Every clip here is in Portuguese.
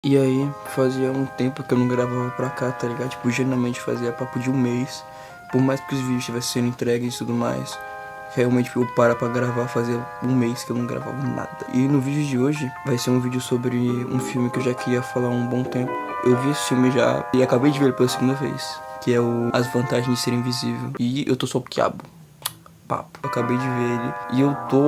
E aí, fazia um tempo que eu não gravava pra cá, tá ligado? Tipo, geralmente fazia papo de um mês. Por mais que os vídeos estivessem sendo entregues e tudo mais, realmente eu parar pra gravar fazia um mês que eu não gravava nada. E no vídeo de hoje vai ser um vídeo sobre um filme que eu já queria falar há um bom tempo. Eu vi esse filme já e acabei de ver ele pela segunda vez, que é o As Vantagens de Ser Invisível. E eu tô só pro quiabo. Papo. Eu acabei de ver ele e eu tô,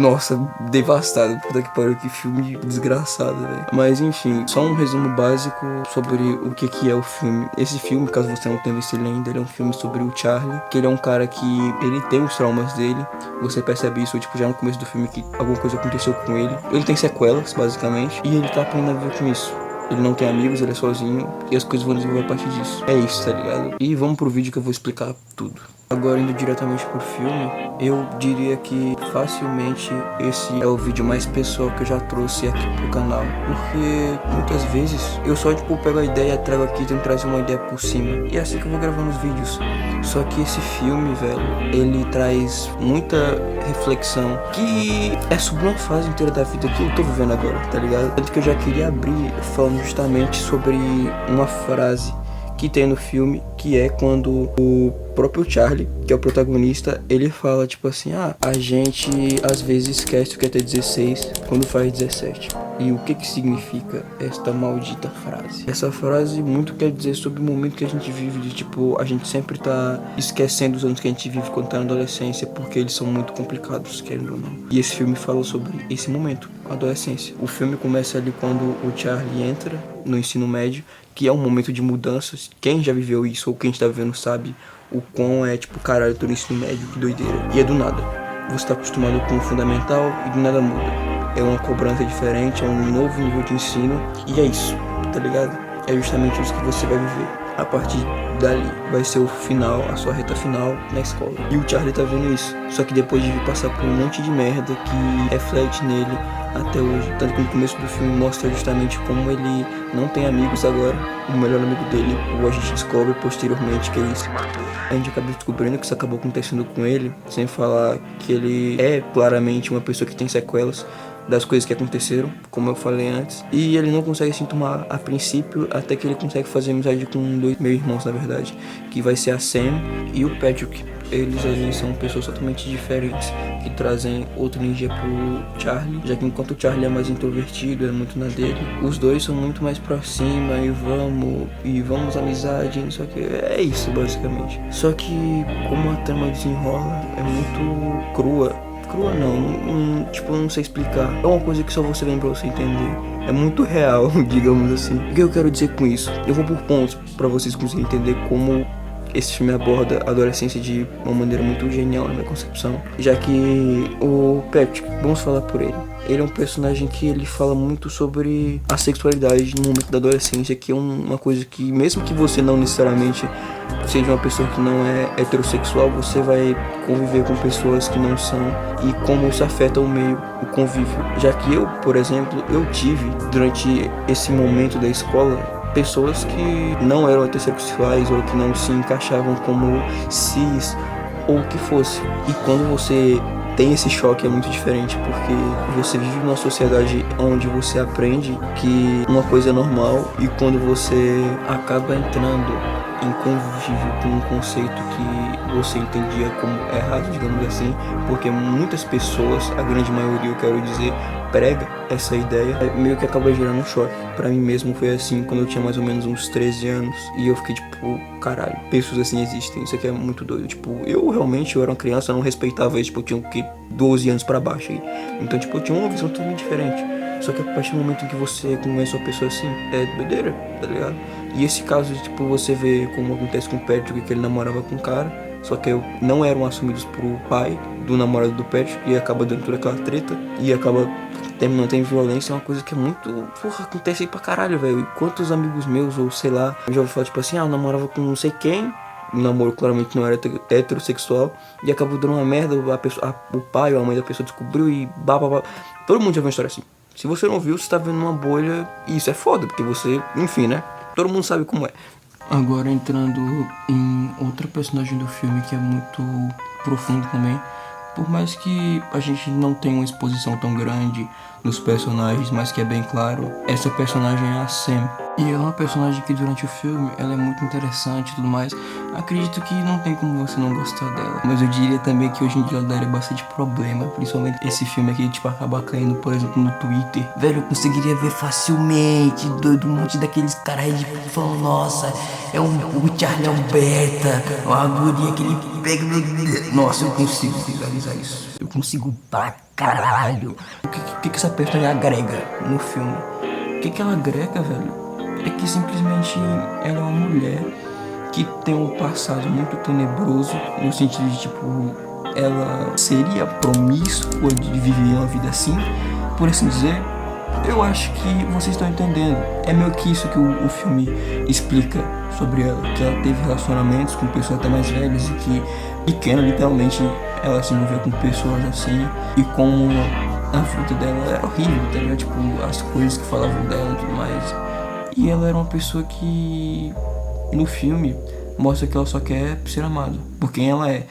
nossa, devastado. Puta que pariu, que filme desgraçado, velho. Mas enfim, só um resumo básico sobre o que é o filme. Esse filme, caso você não tenha visto ele ainda, ele é um filme sobre o Charlie, que ele é um cara que ele tem os traumas dele. Você percebe isso, tipo, já no começo do filme, que alguma coisa aconteceu com ele. Ele tem sequelas, basicamente, e ele tá aprendendo a viver com isso. Ele não tem amigos, ele é sozinho, e as coisas vão desenvolver a partir disso. É isso, tá ligado? E vamos pro vídeo que eu vou explicar tudo. Agora, indo diretamente pro filme, eu diria que facilmente esse é o vídeo mais pessoal que eu já trouxe aqui pro canal. Porque muitas vezes eu só, tipo, pego a ideia, trago aqui e tento trazer uma ideia por cima. E é assim que eu vou gravando os vídeos. Só que esse filme, velho, ele traz muita reflexão que é sobre uma fase inteira da vida que eu tô vivendo agora, tá ligado? Tanto que eu já queria abrir falando justamente sobre uma frase que tem no filme, que é quando o próprio Charlie, que é o protagonista, ele fala tipo assim: a gente às vezes esquece o que é ter 16 quando faz 17. E o que significa esta maldita frase? Essa frase muito quer dizer sobre o momento que a gente vive, de tipo, a gente sempre tá esquecendo os anos que a gente vive quando tá na adolescência, porque eles são muito complicados, querendo ou não. E esse filme fala sobre esse momento, a adolescência. O filme começa ali quando o Charlie entra no ensino médio, que é um momento de mudanças. Quem já viveu isso ou quem está vivendo sabe o quão é tipo, caralho, tô no ensino médio, que doideira. E é do nada. Você tá acostumado com o fundamental e do nada muda. É uma cobrança diferente, é um novo nível de ensino. E é isso, tá ligado? É justamente isso que você vai viver. A partir dali vai ser o final, a sua reta final na escola. E o Charlie tá vendo isso. Só que depois de passar por um monte de merda que reflete nele até hoje. Tanto que no começo do filme mostra justamente como ele não tem amigos agora. O melhor amigo dele, a gente descobre posteriormente que ele se matou. A gente acaba descobrindo que isso acabou acontecendo com ele, sem falar que ele é claramente uma pessoa que tem sequelas das coisas que aconteceram, como eu falei antes. E ele não consegue se enturmar a princípio, até que ele consegue fazer amizade com dois meus irmãos, na verdade, que vai ser a Sam e o Patrick. Eles ali são pessoas totalmente diferentes, que trazem outra energia pro Charlie, já que enquanto o Charlie é mais introvertido, é muito na dele, os dois são muito mais pra cima e vamos amizade, não sei o que. É isso, basicamente. Só que como a trama desenrola, é muito crua não, tipo, eu não sei explicar. É uma coisa que só você vem pra você entender. É muito real, digamos assim. O que eu quero dizer com isso? Eu vou por pontos pra vocês conseguirem entender como esse filme aborda a adolescência de uma maneira muito genial na minha concepção. Já que o Patrick, vamos falar por ele. Ele é um personagem que ele fala muito sobre a sexualidade no momento da adolescência, que é uma coisa que, mesmo que você não necessariamente seja uma pessoa que não é heterossexual, você vai conviver com pessoas que não são, e como isso afeta o meio, o convívio. Já que eu, por exemplo, eu tive, durante esse momento da escola, pessoas que não eram heterossexuais ou que não se encaixavam como cis ou o que fosse. E quando você tem esse choque é muito diferente, porque você vive numa sociedade onde você aprende que uma coisa é normal, e quando você acaba entrando em convívio com um conceito que você entendia como errado, digamos assim, porque muitas pessoas, a grande maioria eu quero dizer, prega essa ideia, meio que acaba gerando um choque. Pra mim mesmo foi assim quando eu tinha mais ou menos uns 13 anos, e eu fiquei tipo, caralho, pessoas assim existem, isso aqui é muito doido. Tipo, eu era uma criança, eu não respeitava isso, tipo, eu tinha o que, 12 anos pra baixo aí. Então, tipo, eu tinha uma visão totalmente diferente. Só que a partir do momento em que você conhece uma pessoa assim, é doideira, tá ligado? E esse caso, tipo, você vê como acontece com o Patrick, que ele namorava com um cara, só que não eram assumidos pro pai do namorado do Patrick, e acaba dando toda aquela treta, e acaba terminando em violência. É uma coisa que é muito, porra, acontece aí pra caralho, velho. E quantos amigos meus, ou sei lá, eu já ouvi falar, tipo assim, eu namorava com não sei quem, o namoro claramente não era heterossexual, e acabou dando uma merda, o pai ou a mãe da pessoa descobriu e babá. Todo mundo já viu uma história assim. Se você não viu, você tá vendo uma bolha, e isso é foda, porque você, enfim, né? Todo mundo sabe como é. Agora entrando em outra personagem do filme que é muito profundo também. Por mais que a gente não tenha uma exposição tão grande dos personagens, mas que é bem claro. Essa personagem é a Sam. E ela é uma personagem que durante o filme, ela é muito interessante e tudo mais. Acredito que não tem como você não gostar dela. Mas eu diria também que hoje em dia ela daria bastante problema. Principalmente esse filme aqui, tipo, acaba caindo, por exemplo, no Twitter. Velho, eu conseguiria ver facilmente doido, um monte daqueles caras de falando, nossa, o Charlie é um beta, uma guria que ele pega. Nossa, eu consigo visualizar isso. Eu consigo pra caralho. O que essa personagem agrega no filme? O que ela agrega, velho? É que simplesmente ela é uma mulher que tem um passado muito tenebroso, no sentido de, tipo, ela seria promíscua de viver uma vida assim, por assim dizer. Eu acho que vocês estão entendendo. É meio que isso que o filme explica sobre ela, que ela teve relacionamentos com pessoas até mais velhas e que, pequena, literalmente, ela se envolveu com pessoas assim, e como a vida dela era horrível, tá ligado? Tipo, as coisas que falavam dela e tudo mais. E ela era uma pessoa que, no filme, mostra que ela só quer ser amada por quem ela é.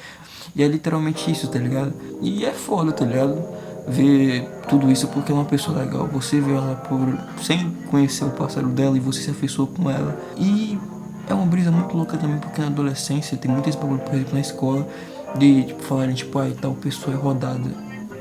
E é literalmente isso, tá ligado? E é foda, tá ligado? Ver tudo isso porque ela é uma pessoa legal. Você vê ela sem conhecer o passado dela e você se afeiçoou com ela. E é uma brisa muito louca também porque na adolescência tem muitos bagulho, por exemplo, na escola, de tipo, falarem tipo, ai, tal pessoa é rodada.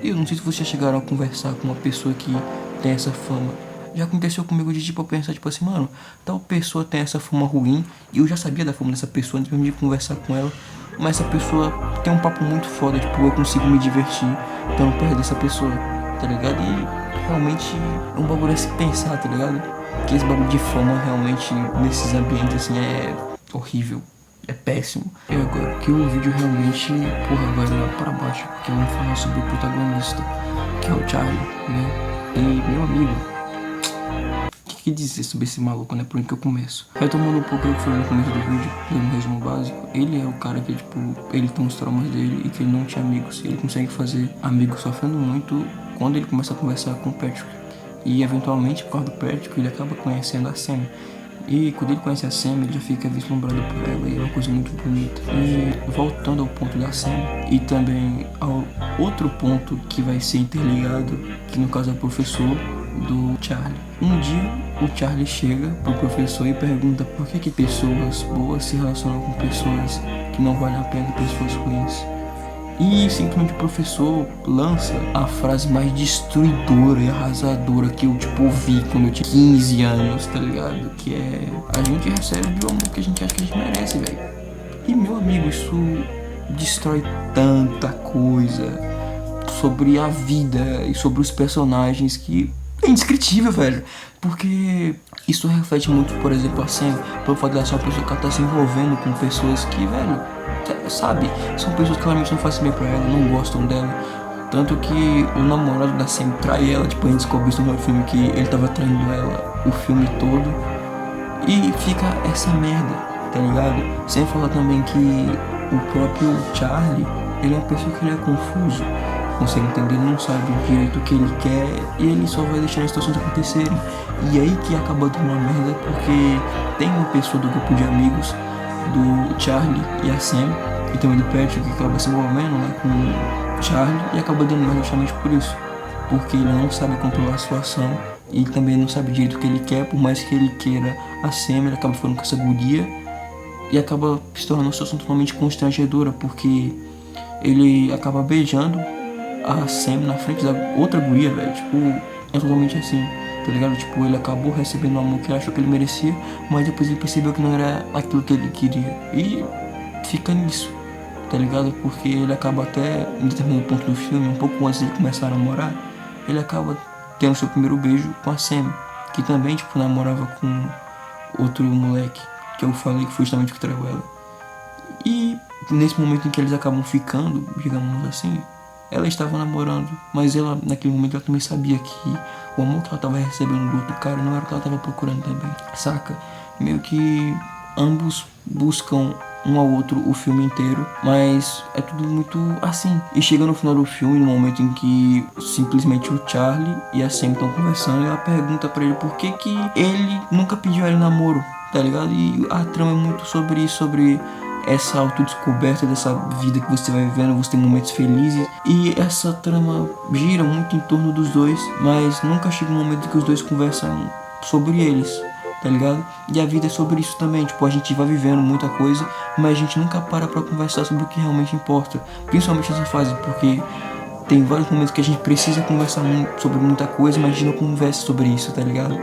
E eu não sei se vocês já chegaram a conversar com uma pessoa que tem essa fama. Já aconteceu comigo de tipo eu pensar tipo assim, mano, tal pessoa tem essa fama ruim e eu já sabia da fama dessa pessoa antes mesmo de conversar com ela, mas essa pessoa tem um papo muito foda, tipo, eu consigo me divertir estando perto dessa pessoa, tá ligado? E realmente é um bagulho a se pensar, tá ligado? Que esse bagulho de fama realmente nesses ambientes assim é horrível, é péssimo. E agora que o vídeo realmente, porra, vai lá para baixo, porque vamos falar sobre o protagonista, que é o Charlie, né? E meu amigo, o que dizer sobre esse maluco, né? Por onde que eu começo? Retomando um pouco o que eu falei no começo do vídeo, dando um resumo básico, ele é o cara que, tipo, ele tem os traumas dele e que ele não tinha amigos. Ele consegue fazer amigos sofrendo muito quando ele começa a conversar com o Patrick. E eventualmente, por causa do Patrick, ele acaba conhecendo a Sam. E quando ele conhece a Sam, ele já fica vislumbrado por ela e é uma coisa muito bonita. E voltando ao ponto da Sam e também ao outro ponto que vai ser interligado, que no caso é o professor do Charlie. Um dia o Charlie chega pro professor e pergunta por que pessoas boas se relacionam com pessoas que não valem a pena, pessoas ruins. E simplesmente o professor lança a frase mais destruidora e arrasadora que eu, tipo, ouvi quando eu tinha 15 anos, tá ligado? Que é: a gente recebe o amor que a gente acha que a gente merece, velho. E, meu amigo, isso destrói tanta coisa sobre a vida e sobre os personagens que é indescritível, velho. Porque isso reflete muito, por exemplo, a Sam, pelo fato dela ser uma pessoa que ela tá se envolvendo com pessoas que, velho, sabe, são pessoas que claramente não fazem bem pra ela, não gostam dela. Tanto que o namorado da Sam trai ela, tipo, a gente descobre isso no filme que ele tava traindo ela o filme todo. E fica essa merda, tá ligado? Sem falar também que o próprio Charlie, ele é uma pessoa que ele é confuso, consegue entender, não sabe direito o que ele quer e ele só vai deixar as situações acontecerem. E aí que acaba dando uma merda, porque tem uma pessoa do grupo de amigos do Charlie e a Sam, e também do Patrick, que acaba se envolvendo, né, com o Charlie, e acaba dando merda justamente por isso, porque ele não sabe controlar a situação e ele também não sabe direito o que ele quer. Por mais que ele queira a Sam, ele acaba ficando com essa guria e acaba se tornando uma situação totalmente constrangedora, porque ele acaba beijando a Sam na frente da outra guria, velho. Tipo, é totalmente assim, tá ligado? Tipo, ele acabou recebendo o amor que ele achou que ele merecia, mas depois ele percebeu que não era aquilo que ele queria. E fica nisso, tá ligado? Porque ele acaba até, em determinado ponto do filme, um pouco antes de ele começar a namorar, ele acaba tendo seu primeiro beijo com a Sam, que também, tipo, namorava com outro moleque, que eu falei que foi justamente o que traiu ela. E nesse momento em que eles acabam ficando, digamos assim, ela estava namorando, mas ela, naquele momento, ela também sabia que o amor que ela estava recebendo do outro cara não era o que ela estava procurando também, saca? Meio que ambos buscam um ao outro o filme inteiro, mas é tudo muito assim. E chega no final do filme, no momento em que simplesmente o Charlie e a Sam estão conversando, e ela pergunta pra ele por que ele nunca pediu ela em namoro, tá ligado? E a trama é muito sobre isso, sobre essa autodescoberta dessa vida que você vai vivendo, você tem momentos felizes. E essa trama gira muito em torno dos dois, mas nunca chega um momento que os dois conversam sobre eles, tá ligado? E a vida é sobre isso também, tipo, a gente vai vivendo muita coisa, mas a gente nunca para pra conversar sobre o que realmente importa. Principalmente nessa fase, porque tem vários momentos que a gente precisa conversar sobre muita coisa, mas a gente não conversa sobre isso, tá ligado?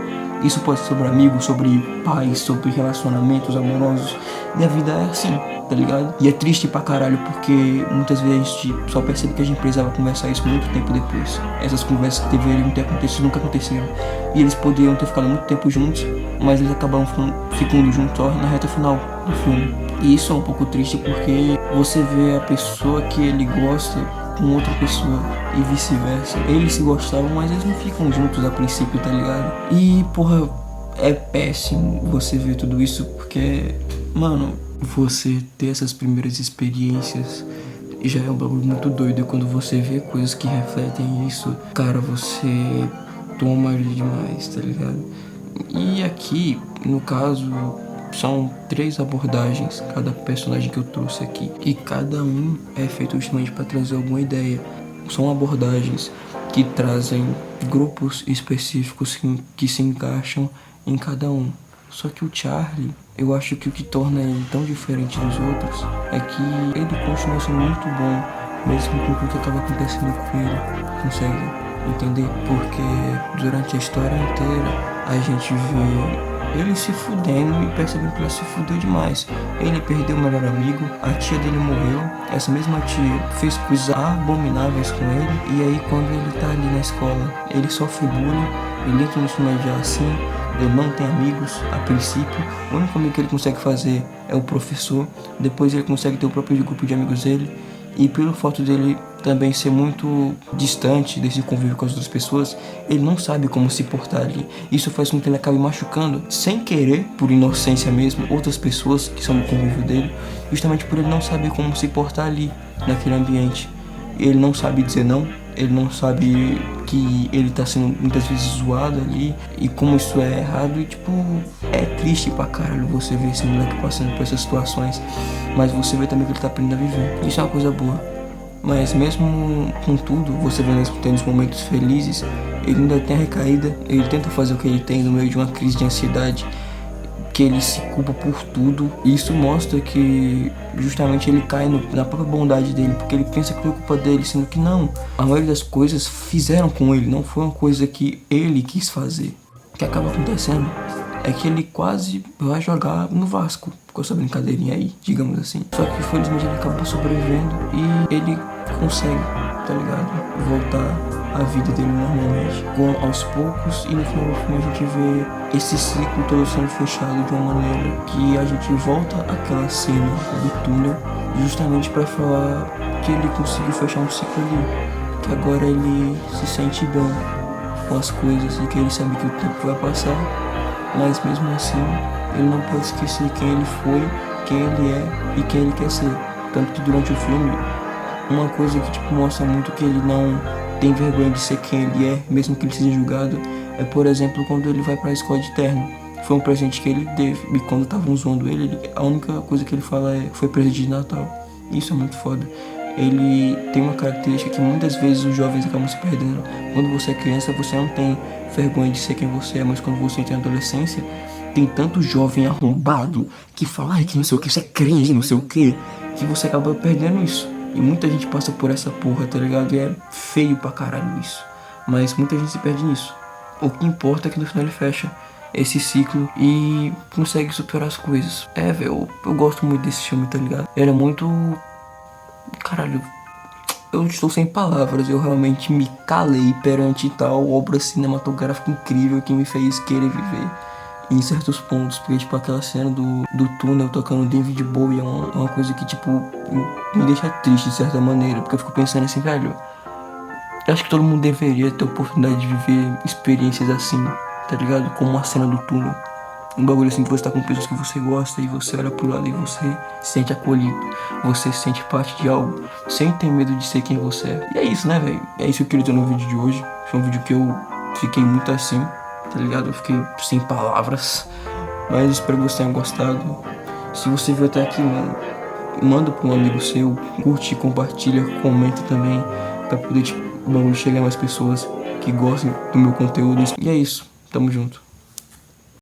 Isso pode ser sobre amigos, sobre pais, sobre relacionamentos amorosos. E a vida é assim, tá ligado? E é triste pra caralho, porque muitas vezes a gente só percebe que a gente precisava conversar isso muito tempo depois. Essas conversas que deveriam ter acontecido nunca aconteceram. E eles poderiam ter ficado muito tempo juntos, mas eles acabaram ficando juntos só na reta final do filme. E isso é um pouco triste, porque você vê a pessoa que ele gosta com outra pessoa e vice-versa. Eles se gostavam, mas eles não ficam juntos a princípio, tá ligado? E, porra, é péssimo você ver tudo isso, porque, mano, você ter essas primeiras experiências já é um bagulho muito doido. E quando você vê coisas que refletem isso, cara, você toma demais, tá ligado? E aqui, no caso, são 3 abordagens, cada personagem que eu trouxe aqui. E cada um é feito justamente para trazer alguma ideia. São abordagens que trazem grupos específicos que se encaixam em cada um. Só que o Charlie, eu acho que o que torna ele tão diferente dos outros é que ele continua sendo muito bom, mesmo com tudo que acaba acontecendo com ele. Consegue entender? Porque durante a história inteira a gente vê ele se fudendo e percebendo que ele se fudeu demais. Ele perdeu o melhor amigo, a tia dele morreu, essa mesma tia fez coisas abomináveis com ele. E aí quando ele tá ali na escola, ele sofre bullying, ele entra no ensino médio assim, ele não tem amigos a princípio. O único amigo que ele consegue fazer é o professor. Depois ele consegue ter o próprio grupo de amigos dele. E pelo fato dele também ser muito distante desse convívio com as outras pessoas, ele não sabe como se portar ali. Isso faz com que ele acabe machucando, sem querer, por inocência mesmo, outras pessoas que são do convívio dele, justamente por ele não saber como se portar ali, naquele ambiente. Ele não sabe dizer não, ele não sabe que ele tá sendo muitas vezes zoado ali, e como isso é errado. E tipo, é triste pra caralho você ver esse moleque passando por essas situações, mas você vê também que ele tá aprendendo a viver. Isso é uma coisa boa. Mas mesmo com tudo, você vê ele tendo os momentos felizes, ele ainda tem a recaída. Ele tenta fazer o que ele tem no meio de uma crise de ansiedade, que ele se culpa por tudo. E isso mostra que justamente ele cai na própria bondade dele, porque ele pensa que foi culpa dele, sendo que não. A maioria das coisas fizeram com ele, não foi uma coisa que ele quis fazer. O que acaba acontecendo é que ele quase vai jogar no Vasco com essa brincadeirinha aí, digamos assim. Só que infelizmente ele acabou sobrevivendo e ele consegue, tá ligado? Voltar a vida dele normalmente, aos poucos. E no final do filme a gente vê esse ciclo todo sendo fechado de uma maneira que a gente volta àquela cena do túnel, justamente para falar que ele conseguiu fechar um ciclo ali, que agora ele se sente bem com as coisas e que ele sabe que o tempo vai passar, mas mesmo assim ele não pode esquecer quem ele foi, quem ele é e quem ele quer ser. Tanto que durante o filme, uma coisa que tipo mostra muito que ele não tem vergonha de ser quem ele é, mesmo que ele seja julgado, é, por exemplo, quando ele vai pra escola de terno. Foi um presente que ele teve, e quando estavam zoando ele, a única coisa que ele fala foi presente de Natal. Isso é muito foda. Ele tem uma característica que muitas vezes os jovens acabam se perdendo. Quando você é criança, você não tem vergonha de ser quem você é, mas quando você entra na adolescência, tem tanto jovem arrombado que fala, ai, que não sei o que, você é crente, não sei o que você acaba perdendo isso. E muita gente passa por essa porra, tá ligado? E é feio pra caralho isso. Mas muita gente se perde nisso. O que importa é que no final ele fecha esse ciclo e consegue superar as coisas. É, velho, eu gosto muito desse filme, tá ligado? Ele é muito... Caralho, eu estou sem palavras. Eu realmente me calei perante tal obra cinematográfica incrível que me fez querer viver em certos pontos. Porque tipo, aquela cena do túnel tocando David Bowie é uma coisa que tipo me deixa triste de certa maneira, porque eu fico pensando assim, velho, eu acho que todo mundo deveria ter a oportunidade de viver experiências assim, tá ligado? Como a cena do túnel. Um bagulho assim que você tá com pessoas que você gosta e você olha pro lado e você se sente acolhido, você se sente parte de algo, sem ter medo de ser quem você é. E é isso, né, velho? É isso que eu queria dizer no vídeo de hoje. Foi um vídeo que eu fiquei muito assim, tá ligado? Eu fiquei sem palavras, mas espero que vocês tenham gostado. Se você viu até aqui, mano, manda pra um amigo seu, curte, compartilha, comenta também, pra poder, tipo, o bagulho chegar a mais pessoas que gostem do meu conteúdo. E é isso, tamo junto.